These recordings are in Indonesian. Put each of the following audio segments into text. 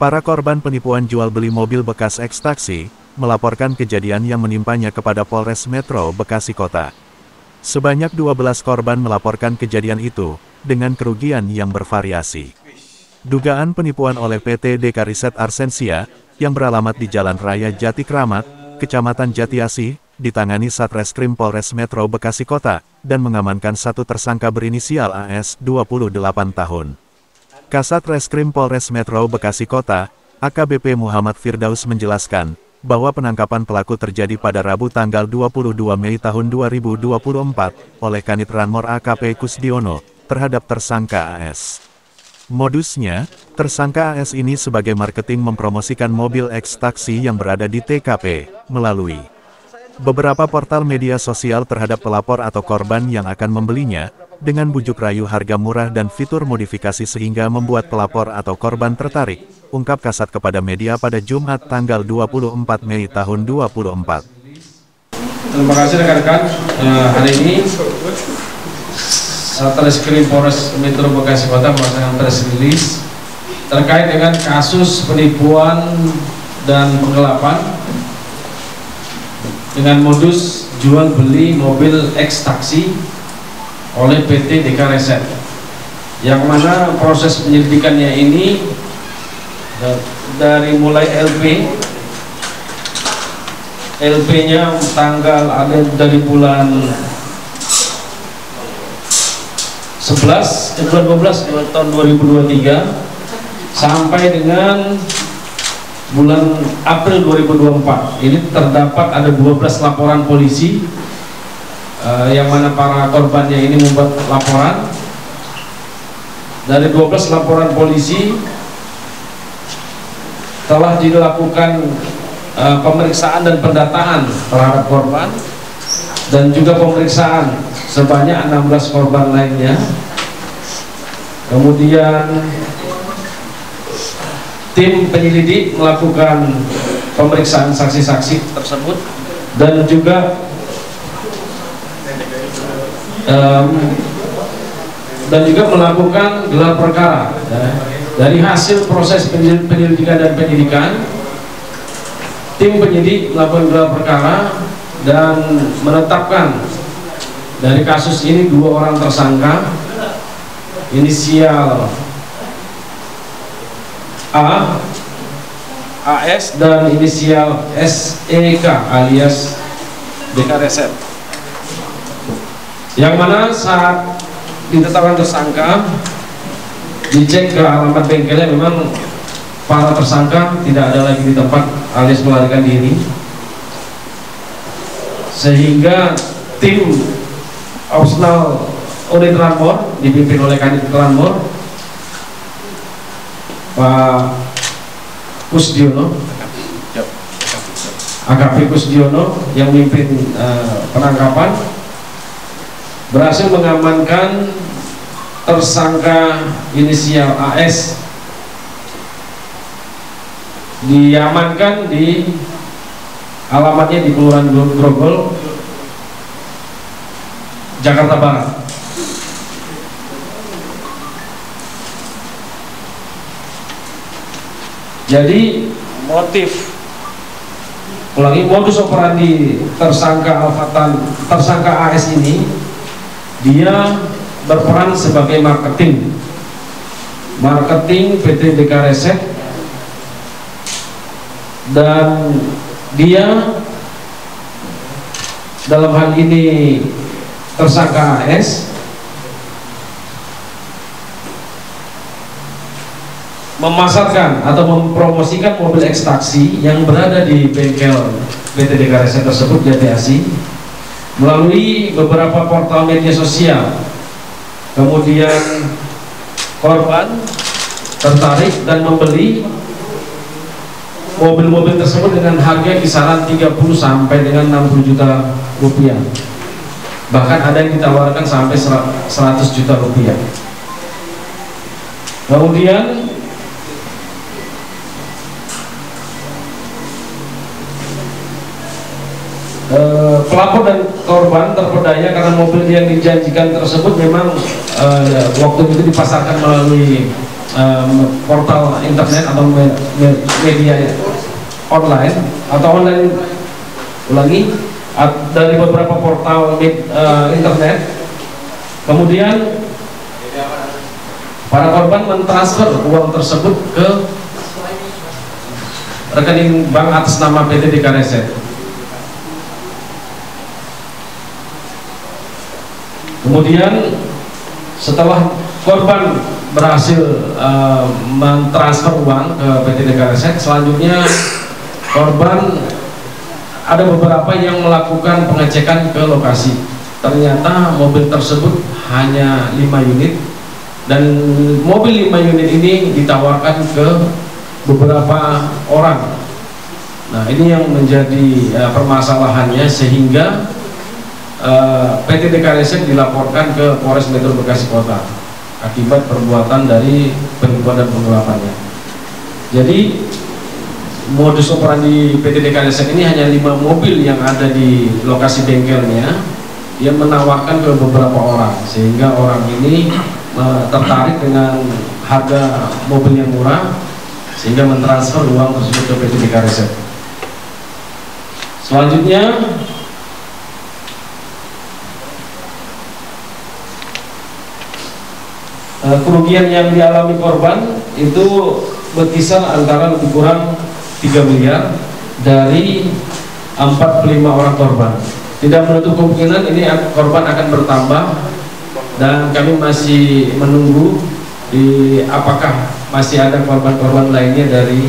Para korban penipuan jual beli mobil bekas eks-taksi, melaporkan kejadian yang menimpanya kepada Polres Metro Bekasi Kota. Sebanyak 12 korban melaporkan kejadian itu, dengan kerugian yang bervariasi. Dugaan penipuan oleh PT Deka Riset Arsensia, yang beralamat di Jalan Raya Jati Kramat, Kecamatan Jatiasih, ditangani Satreskrim Polres Metro Bekasi Kota, dan mengamankan satu tersangka berinisial AS, 28 tahun. Kasat Reskrim Polres Metro Bekasi Kota, AKBP Muhammad Firdaus menjelaskan, bahwa penangkapan pelaku terjadi pada Rabu tanggal 22 Mei tahun 2024, oleh Kanit Ranmor AKP Kusdiono, terhadap tersangka AS. Modusnya, tersangka AS ini sebagai marketing mempromosikan mobil eks-taksi yang berada di TKP, melalui beberapa portal media sosial terhadap pelapor atau korban yang akan membelinya, dengan bujuk rayu harga murah dan fitur modifikasi sehingga membuat pelapor atau korban tertarik, ungkap Kasat kepada media pada Jumat tanggal 24 Mei tahun 2024. Terima kasih rekan-rekan. Hari ini Satreskrim Polres Metro Bekasi Kota melaksanakan press release terkait dengan kasus penipuan dan penggelapan dengan modus jual beli mobil eks-taksi oleh PT Deka Riset, yang mana proses penyelidikannya ini dari mulai LP-nya tanggal ada dari bulan 12 tahun 2023 sampai dengan bulan April 2024. Ini terdapat ada 12 laporan polisi, yang mana para korbannya ini membuat laporan. Dari 12 laporan polisi telah dilakukan pemeriksaan dan pendataan terhadap korban, dan juga pemeriksaan sebanyak 16 korban lainnya. Kemudian tim penyelidik melakukan pemeriksaan saksi-saksi tersebut, dan juga melakukan gelar perkara. Dari hasil proses penyelidikan dan penyidikan, tim penyidik melakukan gelar perkara dan menetapkan dari kasus ini 2 orang tersangka, inisial A, AS, dan inisial SEK alias Deka Riset, yang mana saat ditetapkan tersangka dicek ke alamat bengkelnya, memang para tersangka tidak ada lagi di tempat alias melarikan diri, sehingga tim Opsional Unit Ranmor dipimpin oleh Kanit Ranmor Pak Kusdiono, AKP Kusdiono, yang memimpin penangkapan, berhasil mengamankan tersangka inisial AS. Diamankan di alamatnya di Kelurahan Grogol, Jakarta Barat. Jadi modus operandi tersangka AS ini, dia berperan sebagai marketing PT Deka Riset, dan dia dalam hal ini tersangka AS memasarkan atau mempromosikan mobil eks-taksi yang berada di bengkel PT Deka Riset tersebut Jatiasih melalui beberapa portal media sosial. Kemudian korban tertarik dan membeli mobil-mobil tersebut dengan harga kisaran 30 sampai dengan 60 juta rupiah. Bahkan ada yang ditawarkan sampai 100 juta rupiah. Kemudian pelapor dan korban terpedaya karena mobil yang dijanjikan tersebut memang waktu itu dipasarkan melalui portal internet atau media online atau online dari beberapa portal internet. Kemudian para korban mentransfer uang tersebut ke rekening bank atas nama PT DK Reset. Kemudian setelah korban berhasil mentransfer uang ke PT DK Reset, selanjutnya korban ada beberapa yang melakukan pengecekan ke lokasi. Ternyata mobil tersebut hanya 5 unit, dan mobil 5 unit ini ditawarkan ke beberapa orang. Nah, ini yang menjadi permasalahannya, sehingga PT DK Reset dilaporkan ke Polres Metro Bekasi Kota akibat perbuatan dari penipuan dan penggelapannya. Jadi modus operandi PT DK Reset ini hanya 5 mobil yang ada di lokasi bengkelnya. Dia menawarkan ke beberapa orang, sehingga orang ini tertarik dengan harga mobil yang murah, sehingga mentransfer uang tersebut ke PT DK Reset. Selanjutnya kerugian yang dialami korban itu berkisar antara lebih kurang 3 miliar dari 45 orang korban. Tidak menutup kemungkinan ini korban akan bertambah, dan kami masih menunggu apakah masih ada korban-korban lainnya dari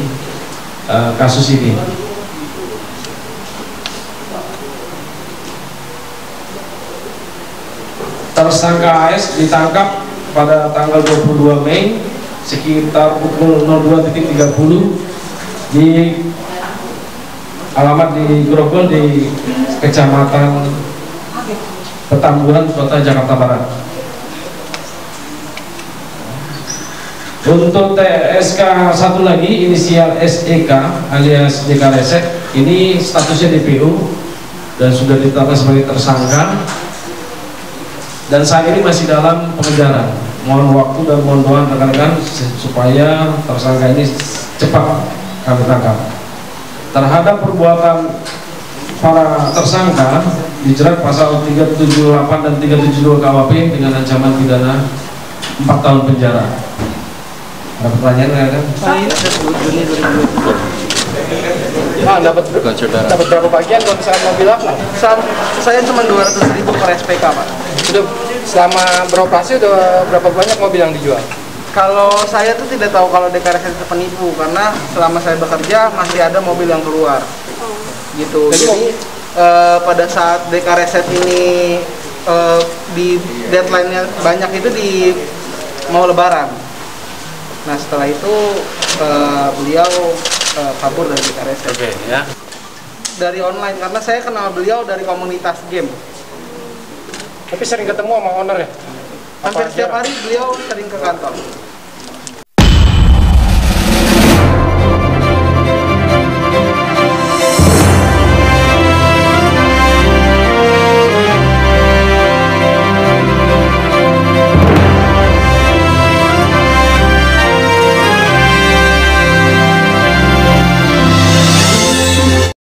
kasus ini. Tersangka AS ditangkap pada tanggal 22 Mei sekitar pukul 02.30 di alamat di Grogol di Kecamatan Petamburan, Kota Jakarta Barat. Untuk TSK satu lagi, inisial SEK alias DK Reset, ini statusnya DPO dan sudah ditetapkan sebagai tersangka, dan saat ini masih dalam pengejaran. Mohon waktu dan mohon doa rekan-rekan supaya tersangka ini cepat kami tangkap. Terhadap perbuatan para tersangka dijerat pasal 378 dan 372 KUHP dengan ancaman pidana 4 tahun penjara. Ada pertanyaan nggak kan? Dapat berapa bagian kalau misalnya mobil apa? Saya cuma 200.000 per SPK, Pak. Sudah selama beroperasi udah berapa banyak mobil yang dijual? Kalau saya tuh tidak tahu kalau DK Reset itu penipu, karena selama saya bekerja masih ada mobil yang keluar. Gitu. Jadi pada saat DK Reset ini di deadline-nya banyak itu di mau Lebaran. Nah, setelah itu beliau kabur dari DK Reset. Oke, ya. Dari online, karena saya kenal beliau dari komunitas game. Tapi sering ketemu sama owner ya? Hampir setiap hari beliau sering ke kantor.